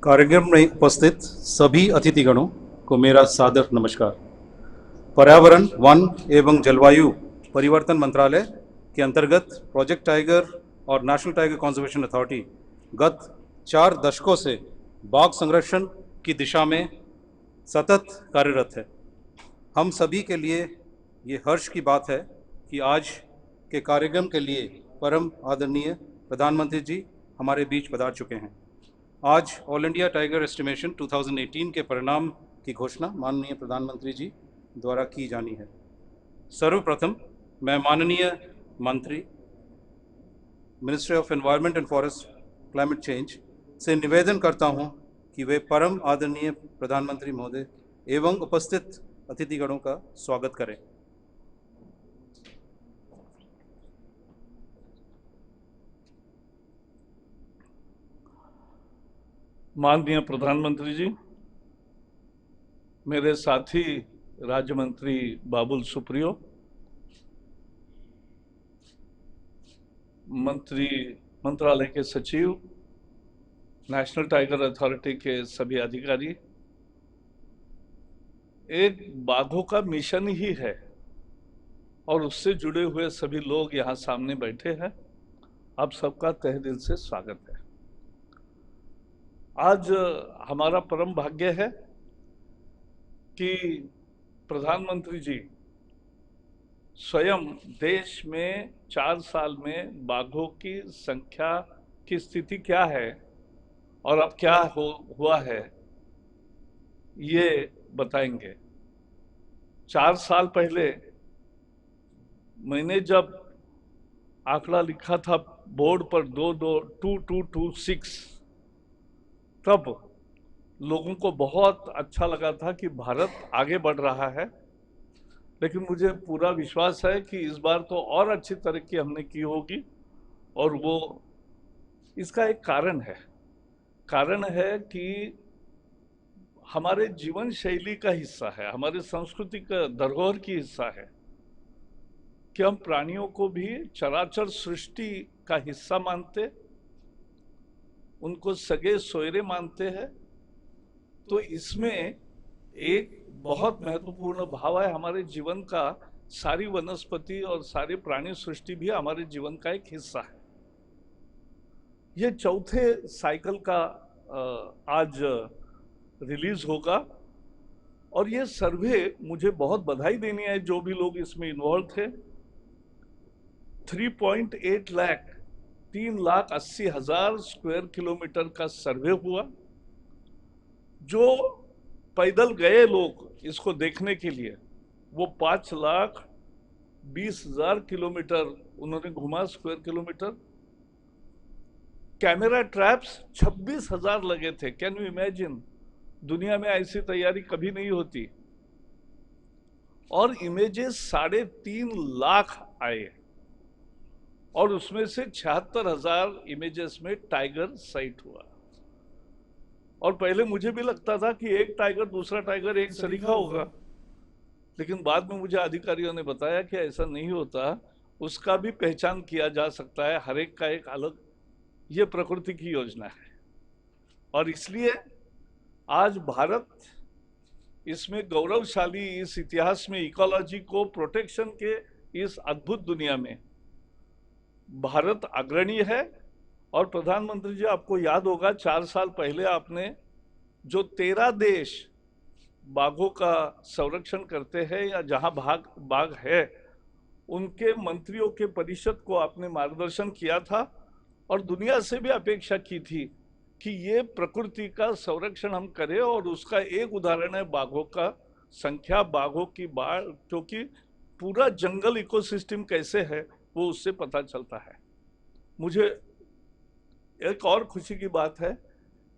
कार्यक्रम में उपस्थित सभी अतिथिगणों को मेरा सादर नमस्कार। पर्यावरण, वन एवं जलवायु परिवर्तन मंत्रालय के अंतर्गत प्रोजेक्ट टाइगर और नेशनल टाइगर कंजर्वेशन अथॉरिटी गत 4 दशकों से बाघ संरक्षण की दिशा में सतत कार्यरत है। हम सभी के लिए ये हर्ष की बात है कि आज के कार्यक्रम के लिए परम आदरणीय प्रधानमंत्री जी हमारे बीच पधार चुके हैं। आज ऑल इंडिया टाइगर एस्टिमेशन 2018 के परिणाम की घोषणा माननीय प्रधानमंत्री जी द्वारा की जानी है। सर्वप्रथम मैं माननीय मंत्री ministry of environment and forest climate change से निवेदन करता हूं कि वे परम आदरणीय प्रधानमंत्री महोदय एवं उपस्थित अतिथिगणों का स्वागत करें। माननीय प्रधानमंत्री जी, मेरे साथी राज्य मंत्री बाबुल सुप्रियो, मंत्रालय के सचिव, नेशनल टाइगर अथॉरिटी के सभी अधिकारी, एक बाघों का मिशन ही है और उससे जुड़े हुए सभी लोग यहाँ सामने बैठे हैं। आप सबका तहे दिल से स्वागत है। आज हमारा परम भाग्य है कि प्रधानमंत्री जी स्वयं देश में 4 साल में बाघों की संख्या की स्थिति क्या है और अब क्या हुआ है, ये बताएंगे। 4 साल पहले मैंने जब आंकड़ा लिखा था बोर्ड पर 2226, तब लोगों को बहुत अच्छा लगा था कि भारत आगे बढ़ रहा है। लेकिन मुझे पूरा विश्वास है कि इस बार तो और अच्छी तरक्की हमने की होगी और वो इसका एक कारण है कि हमारे जीवन शैली का हिस्सा है, हमारे संस्कृति का धरोहर की हिस्सा है कि हम प्राणियों को भी चराचर सृष्टि का हिस्सा मानते, उनको सगे सोयरे मानते हैं। तो इसमें एक बहुत महत्वपूर्ण भाव है हमारे जीवन का। सारी वनस्पति और सारी प्राणी सृष्टि भी हमारे जीवन का एक हिस्सा है। ये चौथे साइकिल का आज रिलीज होगा और ये सर्वे मुझे बहुत बधाई देनी है जो भी लोग इसमें इन्वॉल्व थे। 3.8 लाख 3,80,000 स्क्वायर किलोमीटर का सर्वे हुआ। जो पैदल गए लोग इसको देखने के लिए वो 5,20,000 किलोमीटर उन्होंने घुमा, स्क्वायर किलोमीटर। कैमरा ट्रैप्स 26,000 लगे थे। Can you imagine? दुनिया में ऐसी तैयारी कभी नहीं होती। और इमेजेस 3.5 लाख आए और उसमें से 76,000 इमेजेस में टाइगर साइट हुआ। और पहले मुझे भी लगता था कि एक टाइगर दूसरा टाइगर एक सरीखा होगा, लेकिन बाद में मुझे अधिकारियों ने बताया कि ऐसा नहीं होता, उसका भी पहचान किया जा सकता है, हर एक का एक अलग। ये प्रकृति की योजना है और इसलिए आज भारत इसमें गौरवशाली, इस इतिहास में इकोलॉजी को प्रोटेक्शन के इस अद्भुत दुनिया में भारत अग्रणी है। और प्रधानमंत्री जी, आपको याद होगा 4 साल पहले आपने जो 13 देश बाघों का संरक्षण करते हैं या जहां बाघ है, उनके मंत्रियों के परिषद को आपने मार्गदर्शन किया था और दुनिया से भी अपेक्षा की थी कि ये प्रकृति का संरक्षण हम करें। और उसका एक उदाहरण है बाघों का संख्या, बाघों की बाढ़, क्योंकि पूरा जंगल इकोसिस्टम कैसे है वो उससे पता चलता है। मुझे एक और खुशी की बात है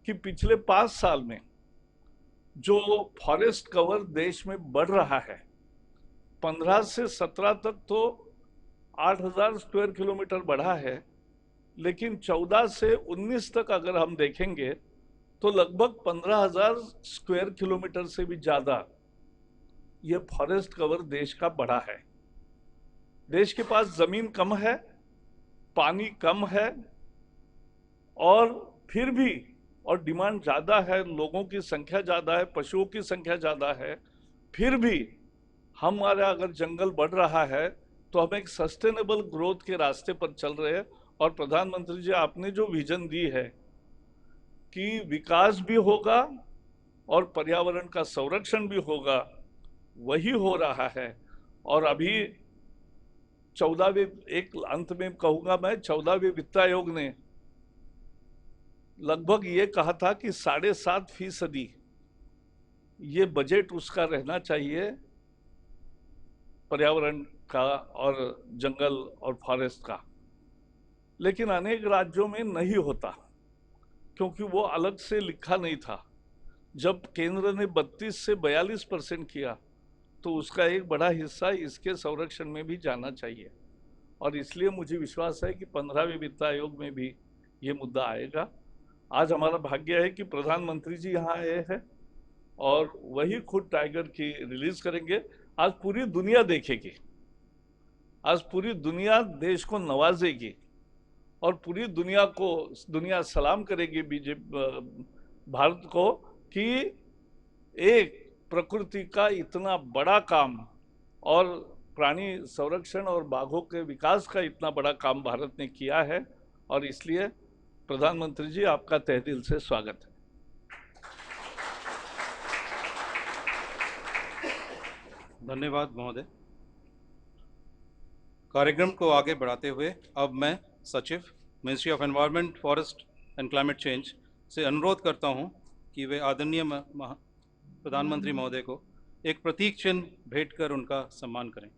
कि पिछले 5 साल में जो फॉरेस्ट कवर देश में बढ़ रहा है, 15 से 17 तक तो 8,000 स्क्वायर किलोमीटर बढ़ा है, लेकिन 14 से 19 तक अगर हम देखेंगे तो लगभग 15,000 स्क्वायर किलोमीटर से भी ज्यादा ये फॉरेस्ट कवर देश का बढ़ा है। देश के पास जमीन कम है, पानी कम है और फिर भी और डिमांड ज़्यादा है, लोगों की संख्या ज़्यादा है, पशुओं की संख्या ज़्यादा है, फिर भी हमारा अगर जंगल बढ़ रहा है तो हम एक सस्टेनेबल ग्रोथ के रास्ते पर चल रहे हैं। और प्रधानमंत्री जी, आपने जो विजन दी है कि विकास भी होगा और पर्यावरण का संरक्षण भी होगा, वही हो रहा है। और अभी 14वें, एक अंत में कहूंगा मैं, 14वें वित्त आयोग ने लगभग ये कहा था कि 7.5% ये बजट उसका रहना चाहिए पर्यावरण का और जंगल और फॉरेस्ट का। लेकिन अनेक राज्यों में नहीं होता, क्योंकि वो अलग से लिखा नहीं था। जब केंद्र ने 32 से 42% किया तो उसका एक बड़ा हिस्सा इसके संरक्षण में भी जाना चाहिए। और इसलिए मुझे विश्वास है कि 15वें वित्त आयोग में भी ये मुद्दा आएगा। आज हमारा भाग्य है कि प्रधानमंत्री जी यहाँ आए हैं और वही खुद टाइगर की रिलीज करेंगे। आज पूरी दुनिया देखेगी, आज पूरी दुनिया देश को नवाजेगी और पूरी दुनिया सलाम करेगी बीजेपी भारत को कि एक प्रकृति का इतना बड़ा काम और प्राणी संरक्षण और बाघों के विकास का इतना बड़ा काम भारत ने किया है। और इसलिए प्रधानमंत्री जी, आपका तहे दिल से स्वागत है। धन्यवाद महोदय। कार्यक्रम को आगे बढ़ाते हुए अब मैं सचिव ministry of environment, forest and climate change से अनुरोध करता हूं कि वे आदरणीय प्रधानमंत्री महोदय को एक प्रतीक चिन्ह भेंट कर उनका सम्मान करें।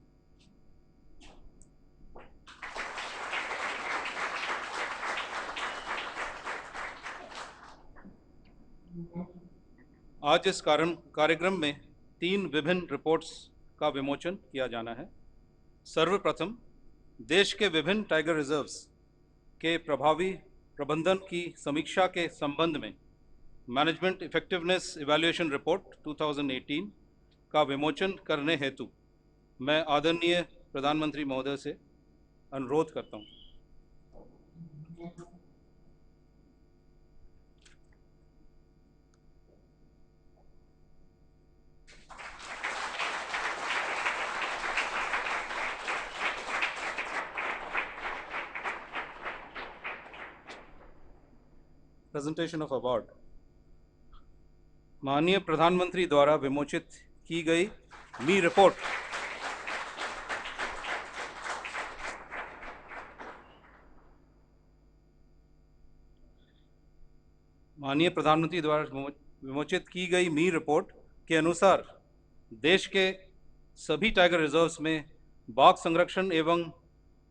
आज इस कार्यक्रम में 3 विभिन्न रिपोर्ट्स का विमोचन किया जाना है। सर्वप्रथम, देश के विभिन्न टाइगर रिजर्व्स के प्रभावी प्रबंधन की समीक्षा के संबंध में मैनेजमेंट इफेक्टिवनेस इवैल्यूएशन रिपोर्ट 2018 का विमोचन करने हेतु मैं आदरणीय प्रधानमंत्री महोदय से अनुरोध करता हूं। Presentation of award. माननीय प्रधानमंत्री द्वारा विमोचित की गई मी रिपोर्ट माननीय प्रधानमंत्री द्वारा विमोचित की गई मी रिपोर्ट के अनुसार देश के सभी टाइगर रिजर्व्स में बाघ संरक्षण एवं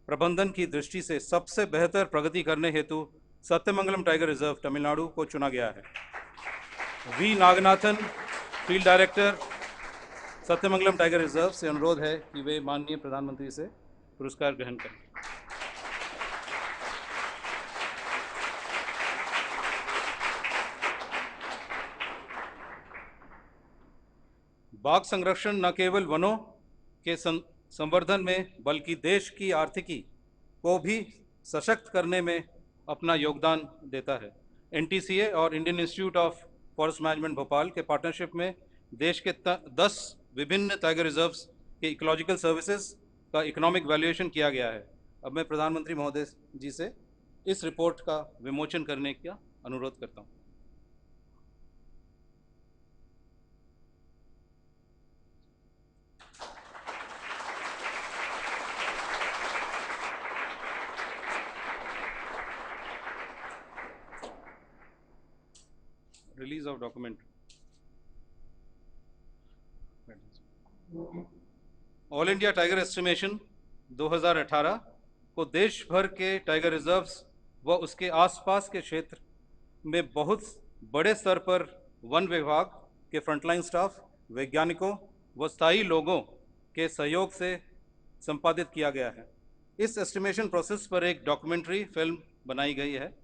प्रबंधन की दृष्टि से सबसे बेहतर प्रगति करने हेतु सत्यमंगलम टाइगर रिजर्व तमिलनाडु को चुना गया है। V Naganathan, field director, Sathyamangalam tiger reserve से अनुरोध है कि वे माननीय प्रधानमंत्री से पुरस्कार ग्रहण करें। बाघ संरक्षण न केवल वनों के संवर्धन में बल्कि देश की आर्थिकी को भी सशक्त करने में अपना योगदान देता है। एनटीसीए और Indian institute of forest management Bhopal के पार्टनरशिप में देश के 10 विभिन्न टाइगर रिजर्व्स के इकोलॉजिकल सर्विसेज का इकोनॉमिक वैल्यूएशन किया गया है। अब मैं प्रधानमंत्री महोदय जी से इस रिपोर्ट का विमोचन करने का अनुरोध करता हूँ। Release of document. All India tiger estimation 2018 को देश भर के टाइगर रिजर्व्स व उसके आसपास के क्षेत्र में बहुत बड़े स्तर पर वन विभाग के फ्रंटलाइन स्टाफ, वैज्ञानिकों व स्थायी लोगों के सहयोग से संपादित किया गया है। इस एस्टिमेशन प्रोसेस पर एक डॉक्यूमेंट्री फिल्म बनाई गई है।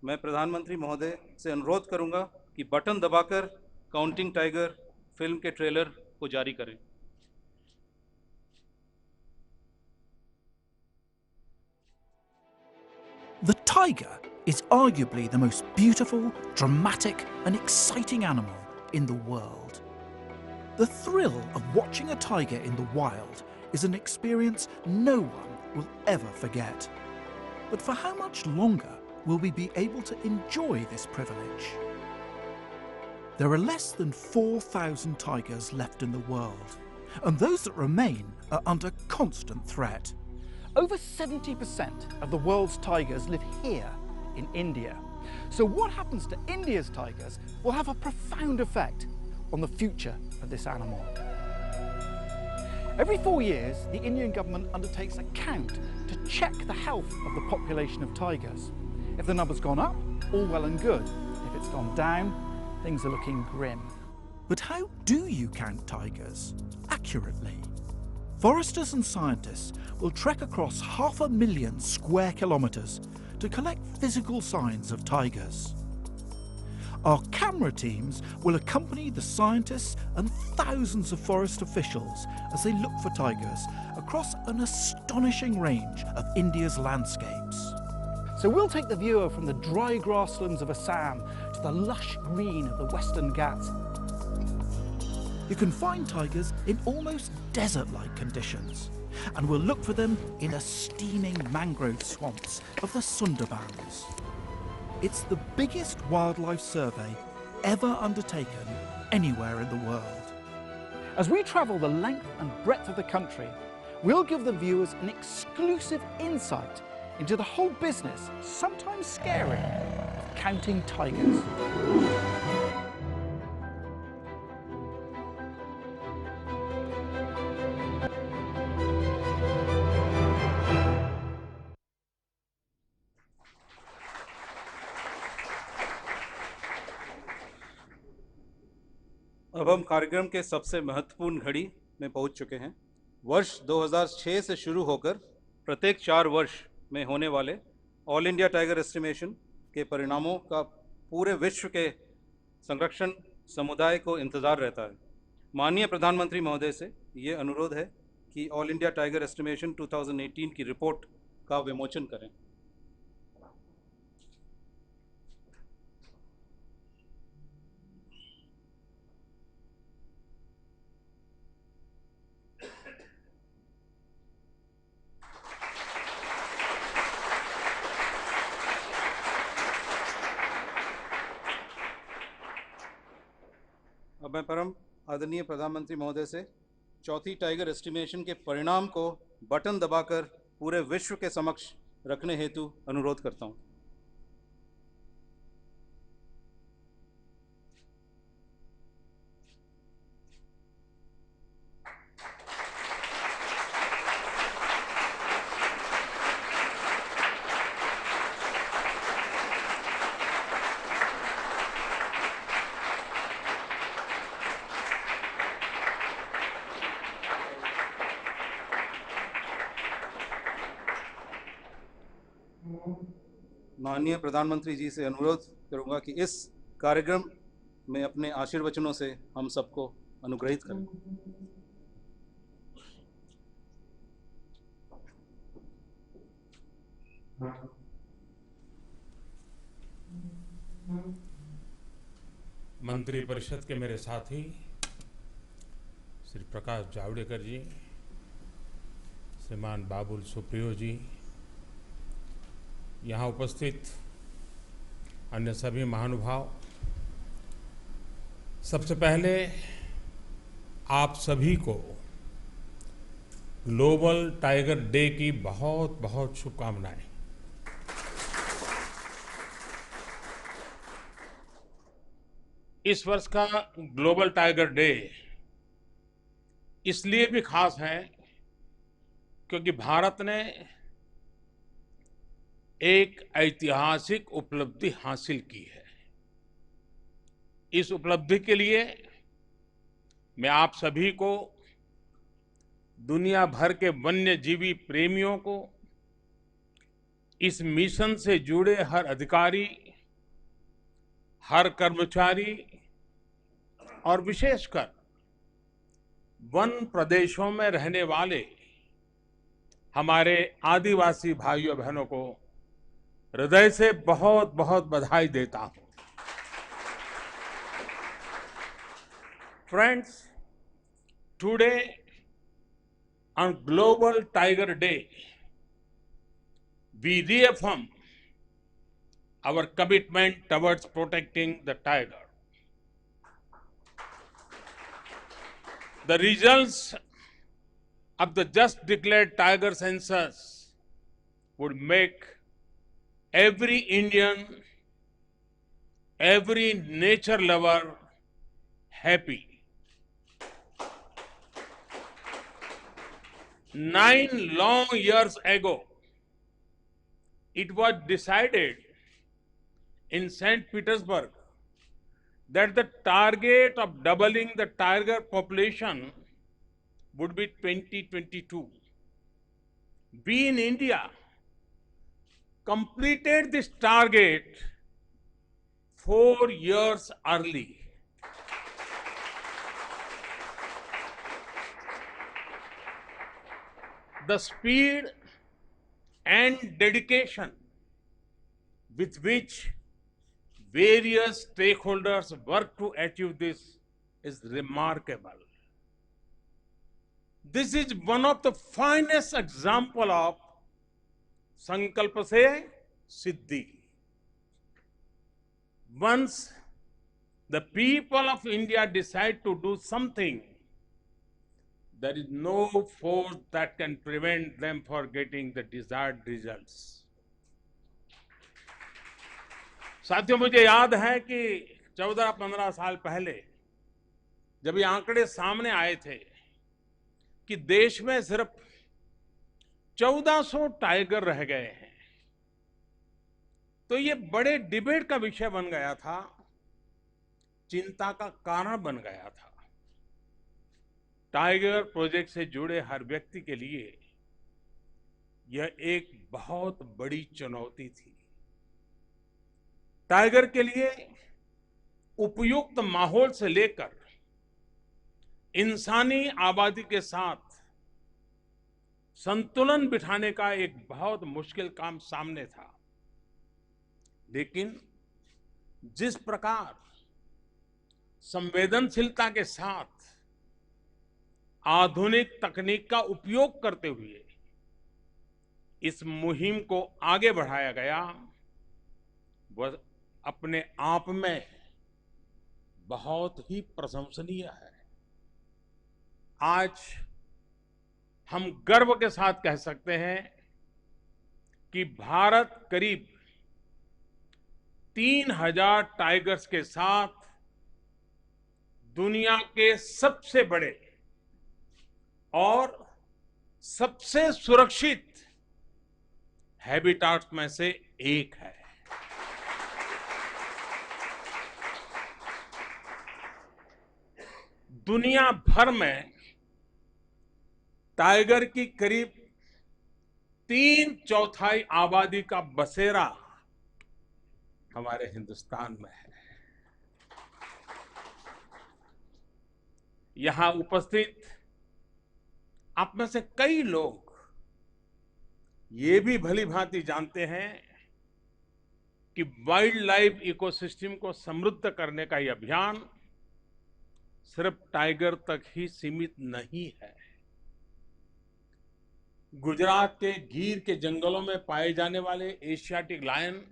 मैं प्रधानमंत्री महोदय से अनुरोध करूंगा कि बटन दबाकर काउंटिंग टाइगर फिल्म के ट्रेलर को जारी करें। The tiger is arguably the most beautiful, dramatic and exciting animal in the world. The thrill of watching a tiger in the wild is an experience no one will ever forget. But for how much longer will we be able to enjoy this privilege? There are less than 4,000 tigers left in the world, and those that remain are under constant threat. Over 70% of the world's tigers live here in India. So what happens to India's tigers will have a profound effect on the future of this animal. Every 4 years, the Indian government undertakes a count to check the health of the population of tigers. If the number's gone up, all well and good. If it's gone down, things are looking grim. But how do you count tigers accurately? Foresters and scientists will trek across 500,000 square kilometres to collect physical signs of tigers. Our camera teams will accompany the scientists and thousands of forest officials as they look for tigers across an astonishing range of India's landscapes. So we'll take the viewer from the dry grasslands of Assam to the lush green of the Western Ghats. You can find tigers in almost desert-like conditions, and we'll look for them in the steaming mangrove swamps of the Sundarbans. It's the biggest wildlife survey ever undertaken anywhere in the world. As we travel the length and breadth of the country, we'll give the viewers an exclusive insight into the whole business, sometimes scary, of counting tigers. अब हम कार्यक्रम के सबसे महत्वपूर्ण घड़ी में पहुंच चुके हैं। वर्ष 2006 से शुरू होकर प्रत्येक 4 वर्ष में होने वाले ऑल इंडिया टाइगर एस्टिमेशन के परिणामों का पूरे विश्व के संरक्षण समुदाय को इंतज़ार रहता है। माननीय प्रधानमंत्री महोदय से ये अनुरोध है कि ऑल इंडिया टाइगर एस्टिमेशन 2018 की रिपोर्ट का विमोचन करें। अब मैं परम आदरणीय प्रधानमंत्री महोदय से चौथी टाइगर एस्टिमेशन के परिणाम को बटन दबाकर पूरे विश्व के समक्ष रखने हेतु अनुरोध करता हूं। माननीय प्रधानमंत्री जी से अनुरोध करूंगा कि इस कार्यक्रम में अपने आशीर्वचनों से हम सबको अनुग्रहित करें। मंत्री परिषद के मेरे साथी श्री प्रकाश जावड़ेकर जी, श्रीमान बाबुल सुप्रियो जी, यहाँ उपस्थित अन्य सभी महानुभाव, सबसे पहले आप सभी को ग्लोबल टाइगर डे की बहुत बहुत शुभकामनाएं। इस वर्ष का ग्लोबल टाइगर डे इसलिए भी खास है क्योंकि भारत ने एक ऐतिहासिक उपलब्धि हासिल की है। इस उपलब्धि के लिए मैं आप सभी को, दुनिया भर के वन्यजीवी प्रेमियों को, इस मिशन से जुड़े हर अधिकारी, हर कर्मचारी और विशेषकर वन प्रदेशों में रहने वाले हमारे आदिवासी भाइयों बहनों को हृदय से बहुत बहुत बधाई देता हूं। Friends, today on Global Tiger Day, we reaffirm our commitment towards protecting the tiger. The results of the just declared tiger census would make every Indian, every nature lover happy. 9 long years ago, it was decided in St. Petersburg that the target of doubling the tiger population would be 2022. We in India completed this target 4 years early. The speed and dedication with which various stakeholders work to achieve this is remarkable. This is one of the finest example of Sankalp se Siddhi. Once the people of India decide to do something, there is no force that can prevent them for getting the desired results. साथियों, मुझे याद है कि 14-15 साल पहले जब ये आंकड़े सामने आए थे कि देश में सिर्फ 1400 टाइगर रह गए हैं, तो ये बड़े डिबेट का विषय बन गया था, चिंता का कारण बन गया था। टाइगर प्रोजेक्ट से जुड़े हर व्यक्ति के लिए यह एक बहुत बड़ी चुनौती थी। टाइगर के लिए उपयुक्त माहौल से लेकर इंसानी आबादी के साथ संतुलन बिठाने का एक बहुत मुश्किल काम सामने था। लेकिन जिस प्रकार संवेदनशीलता के साथ आधुनिक तकनीक का उपयोग करते हुए इस मुहिम को आगे बढ़ाया गया, वह अपने आप में बहुत ही प्रशंसनीय है। आज हम गर्व के साथ कह सकते हैं कि भारत करीब 3000 टाइगर्स के साथ दुनिया के सबसे बड़े और सबसे सुरक्षित हैबिटाट्स में से एक है। दुनिया भर में टाइगर की करीब 3/4 आबादी का बसेरा हमारे हिंदुस्तान में है। यहां उपस्थित आप में से कई लोग ये भी भली भांति जानते हैं कि वाइल्ड लाइफ इकोसिस्टम को समृद्ध करने का यह अभियान सिर्फ टाइगर तक ही सीमित नहीं है। गुजरात के गीर के जंगलों में पाए जाने वाले एशियाटिक लायन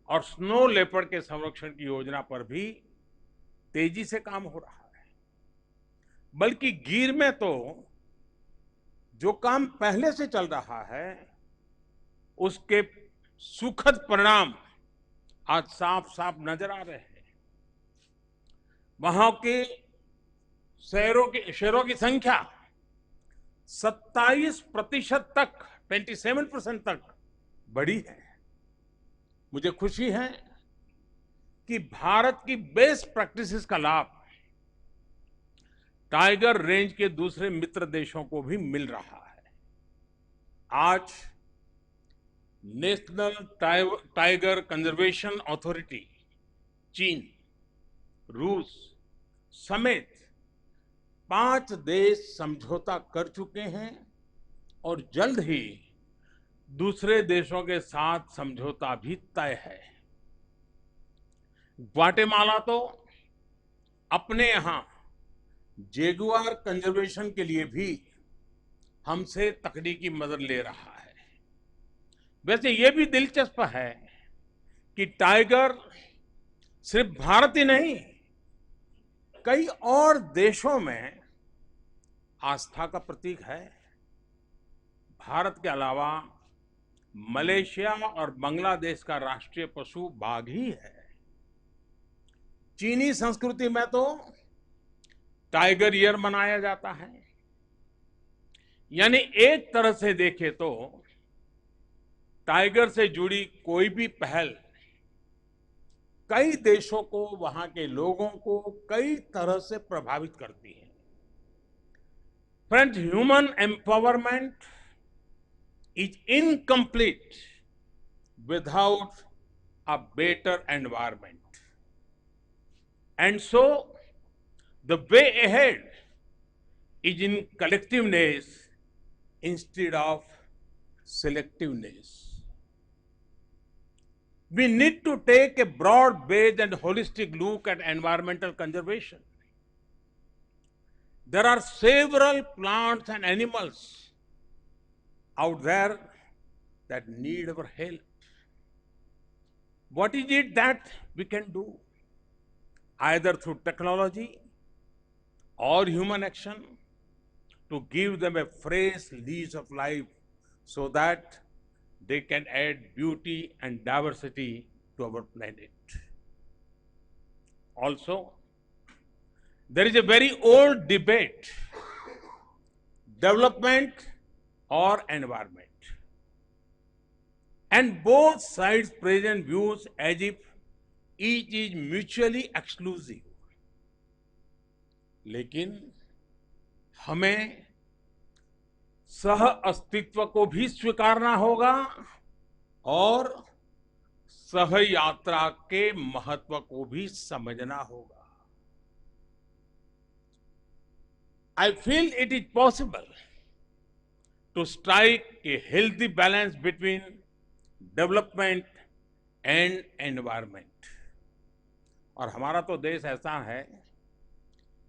और स्नो लेपर्ड के संरक्षण की योजना पर भी तेजी से काम हो रहा है। बल्कि गीर में तो जो काम पहले से चल रहा है, उसके सुखद परिणाम आज साफ साफ नजर आ रहे हैं। वहां के शेरों की संख्या 27% तक 27% तक बढ़ी है। मुझे खुशी है कि भारत की बेस्ट प्रैक्टिसेस का लाभ टाइगर रेंज के दूसरे मित्र देशों को भी मिल रहा है। आज नेशनल टाइगर कंजर्वेशन अथॉरिटी चीन, रूस समेत 5 देश समझौता कर चुके हैं और जल्द ही दूसरे देशों के साथ समझौता भी तय है। ग्वाटेमाला तो अपने यहां जेगुआर कंजर्वेशन के लिए भी हमसे तकनीकी मदद ले रहा है। वैसे ये भी दिलचस्प है कि टाइगर सिर्फ भारत ही नहीं, कई और देशों में आस्था का प्रतीक है। भारत के अलावा मलेशिया और बांग्लादेश का राष्ट्रीय पशु बाघ ही है। चीनी संस्कृति में तो टाइगर ईयर मनाया जाता है। यानी एक तरह से देखें तो टाइगर से जुड़ी कोई भी पहल कई देशों को, वहां के लोगों को कई तरह से प्रभावित करती है। Friends, human empowerment is incomplete without a better environment. And so, the way ahead is in collectiveness instead of selectiveness. We need to take a broad-based and holistic look at environmental conservation. There are several plants and animals out there that need our help. What is it that we can do? Either through technology or human action to give them a fresh lease of life so that they can add beauty and diversity to our planet. Also, there is a very old debate, development or environment. And both sides present views as if each is mutually exclusive. लेकिन हमें सह अस्तित्व को भी स्वीकारना होगा और सह यात्रा के महत्व को भी समझना होगा। I feel it is possible to strike a healthy balance between development and environment. और हमारा तो देश ऐसा है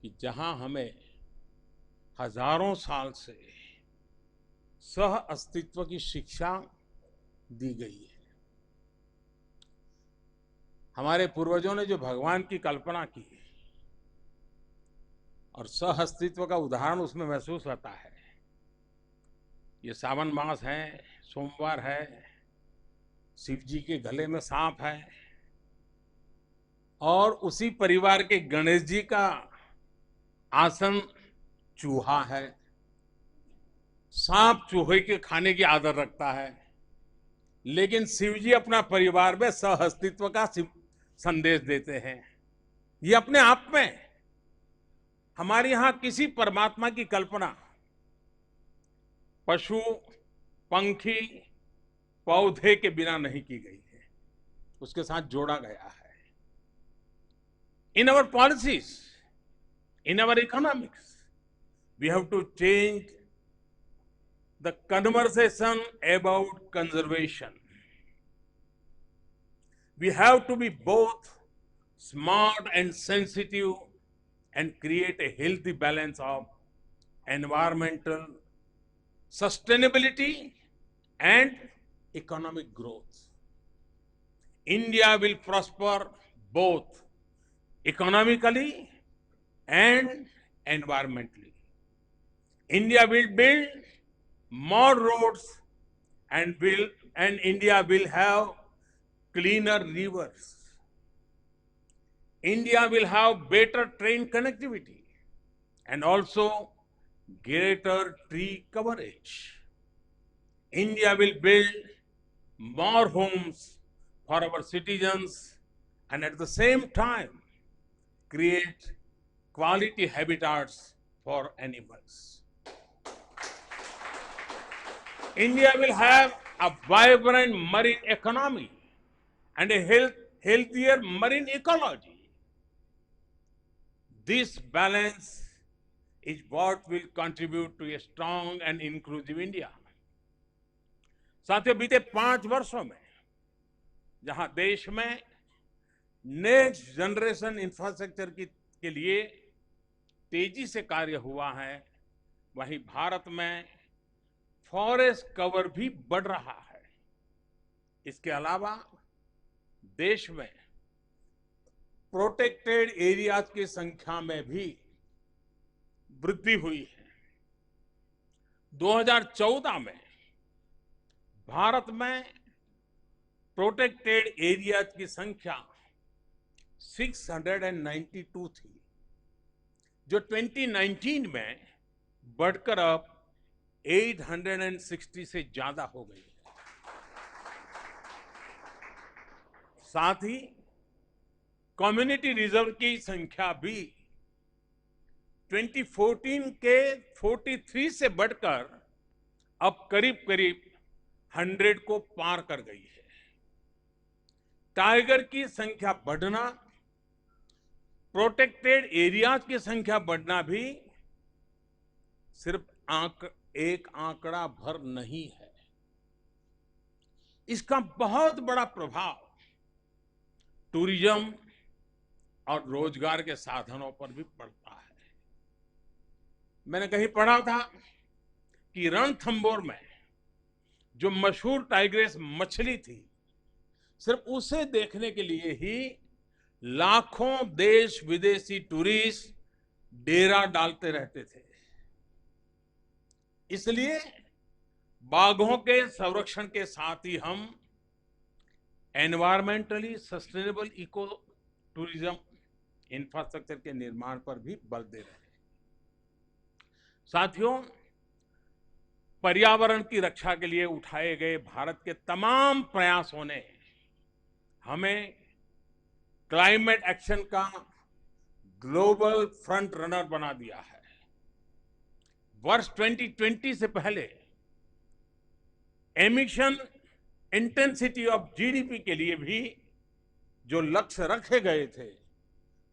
कि जहां हमें हजारों साल से सह अस्तित्व की शिक्षा दी गई है। हमारे पूर्वजों ने जो भगवान की कल्पना की और सह अस्तित्व का उदाहरण उसमें महसूस होता है। ये सावन मास है, सोमवार है, शिव जी के गले में सांप है और उसी परिवार के गणेश जी का आसन चूहा है। सांप चूहे के खाने की आदत रखता है, लेकिन शिव जी अपना परिवार में सह अस्तित्व का संदेश देते हैं। ये अपने आप में हमारे यहां किसी परमात्मा की कल्पना पशु, पंखी, पौधे के बिना नहीं की गई है, उसके साथ जोड़ा गया है। In our policies, in our economics, we have to change the conversation about conservation. We have to be both smart and sensitive and create a healthy balance of environmental sustainability and economic growth. India will prosper both economically and environmentally. India will build more roads and India will have cleaner rivers. India will have better train connectivity and also greater tree coverage. India will build more homes for our citizens and at the same time create quality habitats for animals. India will have a vibrant marine economy and a healthier marine ecology. This balance is what will contribute to a strong and inclusive India. साथियों, बीते 5 वर्षों में जहां देश में next generation infrastructure के लिए तेजी से कार्य हुआ है, वहीं भारत में फॉरेस्ट कवर भी बढ़ रहा है। इसके अलावा देश में प्रोटेक्टेड एरियाज की संख्या में भी वृद्धि हुई है। 2014 में भारत में प्रोटेक्टेड एरियाज की संख्या 692 थी, जो 2019 में बढ़कर अब 860 से ज्यादा हो गई है। साथ ही कम्युनिटी रिजर्व की संख्या भी 2014 के 43 से बढ़कर अब करीब करीब 100 को पार कर गई है। टाइगर की संख्या बढ़ना, प्रोटेक्टेड एरियाज की संख्या बढ़ना भी सिर्फ एक आंकड़ा भर नहीं है। इसका बहुत बड़ा प्रभाव टूरिज्म और रोजगार के साधनों पर भी पड़ता है। मैंने कहीं पढ़ा था कि रणथंभौर में जो मशहूर टाइग्रेस मछली थी, सिर्फ उसे देखने के लिए ही लाखों देश विदेशी टूरिस्ट डेरा डालते रहते थे। इसलिए बाघों के संरक्षण के साथ ही हम environmentally sustainable eco tourism infrastructure के निर्माण पर भी बल दे रहे हैं। साथियों, पर्यावरण की रक्षा के लिए उठाए गए भारत के तमाम प्रयासों ने हमें क्लाइमेट एक्शन का ग्लोबल फ्रंट रनर बना दिया है। वर्ष 2020 से पहले एमिशन इंटेंसिटी ऑफ जीडीपी के लिए भी जो लक्ष्य रखे गए थे,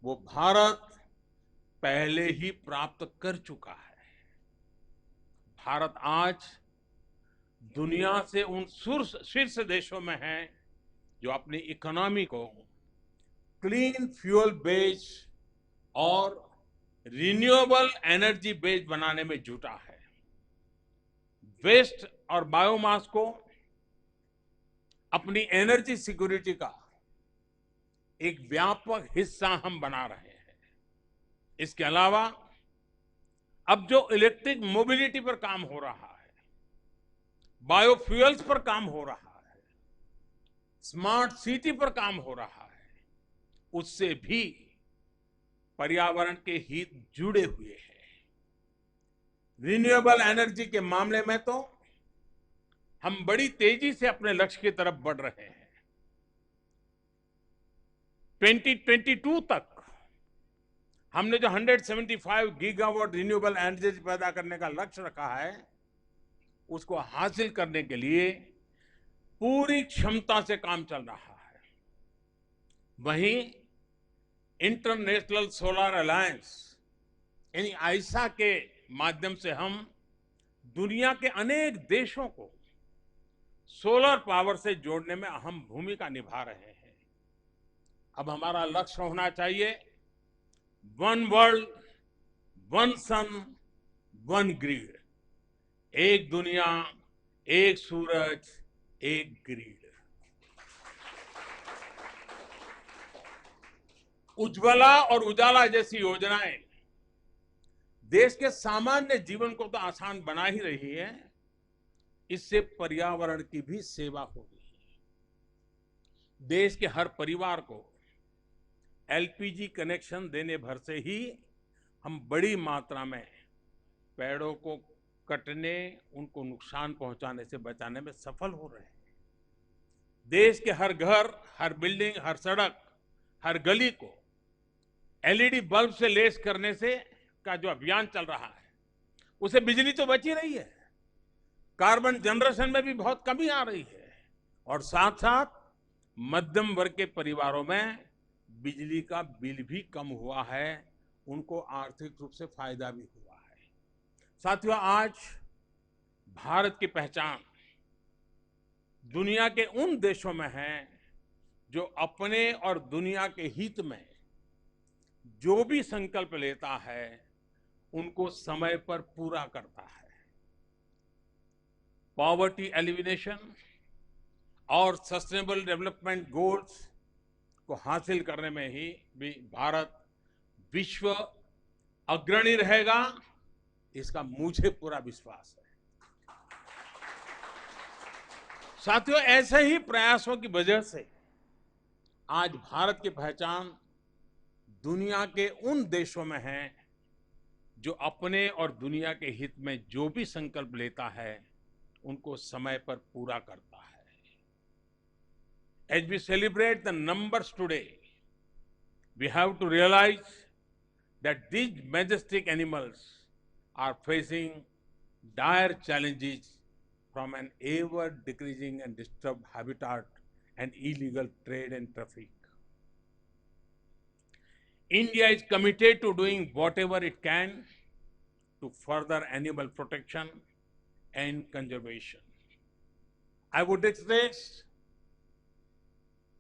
वो भारत पहले ही प्राप्त कर चुका है। भारत आज दुनिया से उन शीर्ष देशों में है जो अपनी इकोनॉमी को क्लीन फ्यूल बेस्ड और रिन्यूएबल एनर्जी बेस्ड बनाने में जुटा है। वेस्ट और बायोमास को अपनी एनर्जी सिक्योरिटी का एक व्यापक हिस्सा हम बना रहे हैं। इसके अलावा अब जो इलेक्ट्रिक मोबिलिटी पर काम हो रहा है, बायोफ्यूल्स पर काम हो रहा है, स्मार्ट सिटी पर काम हो रहा है, उससे भी पर्यावरण के हित जुड़े हुए हैं। रिन्यूएबल एनर्जी के मामले में तो हम बड़ी तेजी से अपने लक्ष्य की तरफ बढ़ रहे हैं। 2022 तक हमने जो 175 गीगावाट रिन्यूएबल एनर्जी पैदा करने का लक्ष्य रखा है, उसको हासिल करने के लिए पूरी क्षमता से काम चल रहा है। वहीं इंटरनेशनल सोलर अलायंस यानी आईसा के माध्यम से हम दुनिया के अनेक देशों को सोलर पावर से जोड़ने में अहम भूमिका निभा रहे हैं। अब हमारा लक्ष्य होना चाहिए वन वर्ल्ड, वन सन, वन ग्रिड। एक दुनिया, एक सूरज, एक ग्रिड। उज्ज्वला और उजाला जैसी योजनाएं देश के सामान्य जीवन को तो आसान बना ही रही है, इससे पर्यावरण की भी सेवा हो रही है। देश के हर परिवार को एलपीजी कनेक्शन देने भर से ही हम बड़ी मात्रा में पेड़ों को कटने, उनको नुकसान पहुंचाने से बचाने में सफल हो रहे हैं। देश के हर घर, हर बिल्डिंग, हर सड़क, हर गली को एलईडी बल्ब से लेस करने से का जो अभियान चल रहा है, उसे बिजली तो बची रही है, कार्बन जनरेशन में भी बहुत कमी आ रही है, और साथ साथ मध्यम वर्ग के परिवारों में बिजली का बिल भी कम हुआ है, उनको आर्थिक रूप से फायदा भी हुआ है। साथियों, आज भारत की पहचान दुनिया के उन देशों में है जो अपने और दुनिया के हित में जो भी संकल्प लेता है उनको समय पर पूरा करता है। पॉवर्टी एलिमिनेशन और सस्टेनेबल डेवलपमेंट गोल्स को हासिल करने में ही भी भारत विश्व अग्रणी रहेगा, इसका मुझे पूरा विश्वास है। साथियों, ऐसे ही प्रयासों की वजह से आज भारत की पहचान दुनिया के उन देशों में है जो अपने और दुनिया के हित में जो भी संकल्प लेता है उनको समय पर पूरा करता है। As we celebrate the numbers today, we have to realize that these majestic animals are facing dire challenges from an ever decreasing and disturbed habitat and illegal trade and traffic. India is committed to doing whatever it can to further animal protection and conservation. I would express,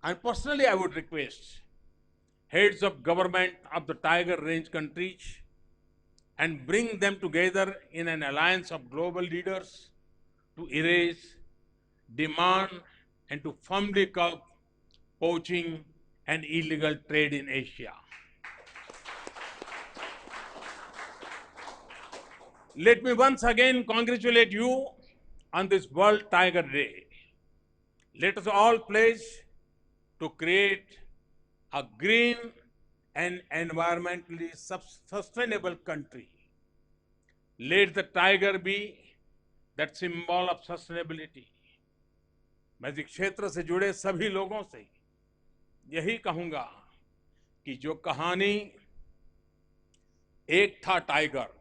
and personally I would request heads of government of the tiger range countries and bring them together in an alliance of global leaders to erase, demand, and to firmly curb poaching and illegal trade in Asia. Let me once again congratulate you on this World Tiger Day. Let us all pledge to create a green and environmentally sustainable country. Let the tiger be that symbol of sustainability. मैं इस क्षेत्र से जुड़े सभी लोगों से यही कहूंगा कि जो कहानी एक था टाइगर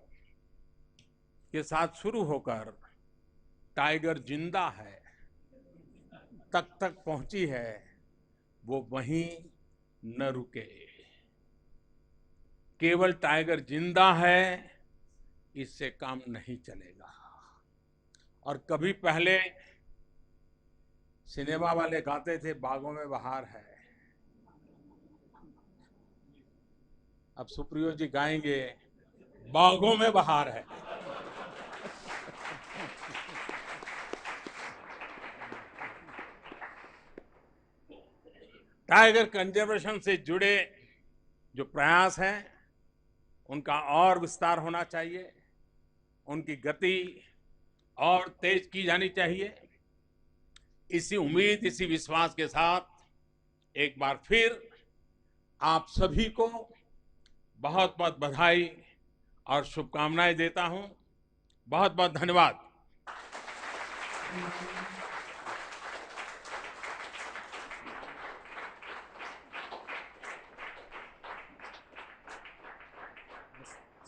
के साथ शुरू होकर टाइगर जिंदा है तक पहुंची है, वो वहीं न रुके। केवल टाइगर जिंदा है इससे काम नहीं चलेगा। और कभी पहले सिनेमा वाले गाते थे बागों में बहार है, अब सुप्रियो जी गाएंगे बागों में बहार है। टाइगर कंजर्वेशन से जुड़े जो प्रयास हैं उनका और विस्तार होना चाहिए, उनकी गति और तेज की जानी चाहिए। इसी उम्मीद, इसी विश्वास के साथ एक बार फिर आप सभी को बहुत बहुत बधाई और शुभकामनाएं देता हूं। बहुत बहुत धन्यवाद।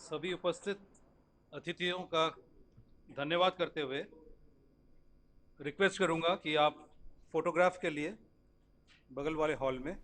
सभी उपस्थित अतिथियों का धन्यवाद करते हुए रिक्वेस्ट करूंगा कि आप फोटोग्राफ के लिए बगल वाले हॉल में